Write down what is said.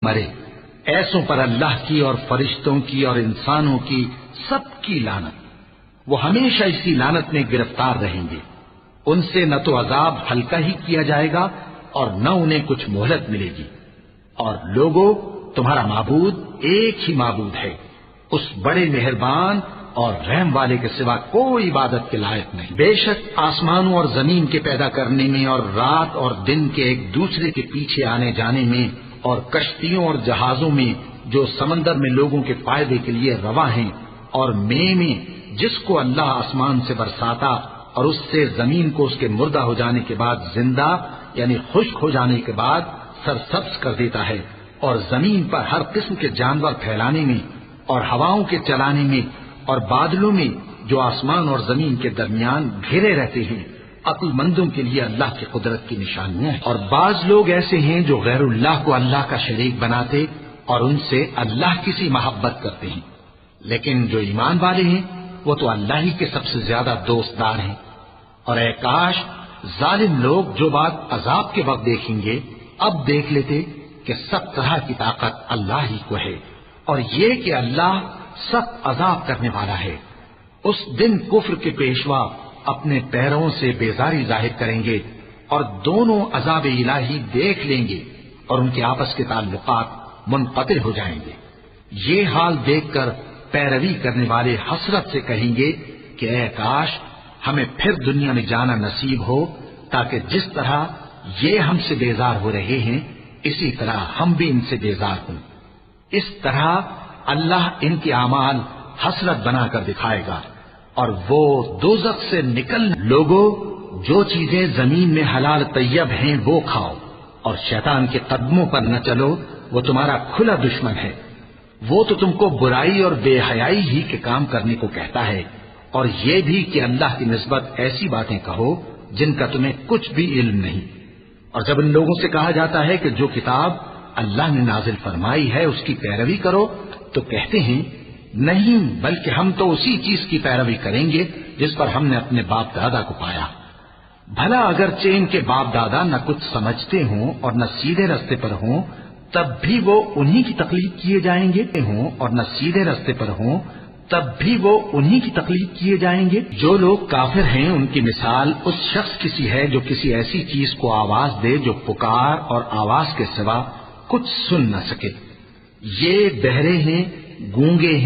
مرے، ایسوں پر اللہ کی اور فرشتوں کی اور انسانوں کی سب کی لعنت، وہ ہمیشہ اسی لعنت میں گرفتار رہیں گے۔ ان سے نہ تو عذاب ہلکا ہی کیا جائے گا اور نہ انہیں کچھ مہلت ملے گی۔ اور لوگوں، تمہارا معبود ایک ہی معبود ہے، اس بڑے مہربان اور رحم والے کے سوا کوئی عبادت کے لائق نہیں۔ بے شک آسمانوں اور زمین کے پیدا کرنے میں اور رات اور دن کے ایک دوسرے کے پیچھے آنے جانے میں اور کشتیوں اور جہازوں میں جو سمندر میں لوگوں کے فائدے کے لیے رواں ہیں، اور میں جس کو اللہ آسمان سے برساتا اور اس سے زمین کو اس کے مردہ ہو جانے کے بعد زندہ یعنی خشک ہو جانے کے بعد سرسبز کر دیتا ہے، اور زمین پر ہر قسم کے جانور پھیلانے میں اور ہواؤں کے چلانے میں اور بادلوں میں جو آسمان اور زمین کے درمیان گھرے رہتے ہیں، عقل مندوں کے لیے اللہ کی قدرت کی نشانیاں ہیں۔ اور بعض لوگ ایسے ہیں جو غیر اللہ کو اللہ کا شریک بناتے اور ان سے اللہ کی سی محبت کرتے ہیں، لیکن جو ایمان والے ہیں وہ تو اللہ ہی کے سب سے زیادہ دوستدار ہیں۔ اور اے کاش ظالم لوگ جو بات عذاب کے وقت دیکھیں گے اب دیکھ لیتے کہ سب طرح کی طاقت اللہ ہی کو ہے، اور یہ کہ اللہ سخت عذاب کرنے والا ہے۔ اس دن کفر کے پیشوا اپنے پیروں سے بیزاری ظاہر کریں گے اور دونوں عذاب الہی دیکھ لیں گے اور ان کے آپس کے تعلقات منقطع ہو جائیں گے۔ یہ حال دیکھ کر پیروی کرنے والے حسرت سے کہیں گے کہ اے کاش ہمیں پھر دنیا میں جانا نصیب ہو، تاکہ جس طرح یہ ہم سے بیزار ہو رہے ہیں اسی طرح ہم بھی ان سے بیزار ہوں۔ اس طرح اللہ ان کے اعمال حسرت بنا کر دکھائے گا، اور وہ دوزخ سے نکل۔ لوگوں، جو چیزیں زمین میں حلال طیب ہیں وہ کھاؤ، اور شیطان کے قدموں پر نہ چلو، وہ تمہارا کھلا دشمن ہے۔ وہ تو تم کو برائی اور بے حیائی ہی کے کام کرنے کو کہتا ہے، اور یہ بھی کہ اللہ کی نسبت ایسی باتیں کہو جن کا تمہیں کچھ بھی علم نہیں۔ اور جب ان لوگوں سے کہا جاتا ہے کہ جو کتاب اللہ نے نازل فرمائی ہے اس کی پیروی کرو، تو کہتے ہیں نہیں، بلکہ ہم تو اسی چیز کی پیروی کریں گے جس پر ہم نے اپنے باپ دادا کو پایا۔ بھلا اگرچہ ان کے باپ دادا نہ کچھ سمجھتے ہوں اور نہ سیدھے رستے پر ہوں، تب بھی وہ انہی کی تقلید کیے جائیں گے اور نہ سیدھے رستے پر ہوں، تب بھی وہ انہی کی تقلید کیے جائیں گے۔ جو لوگ کافر ہیں ان کی مثال اس شخص کی سی ہے جو کسی ایسی چیز کو آواز دے جو پکار اور آواز کے سوا کچھ سن نہ سکے۔ یہ بہرے ہیں، گونگے ہیں،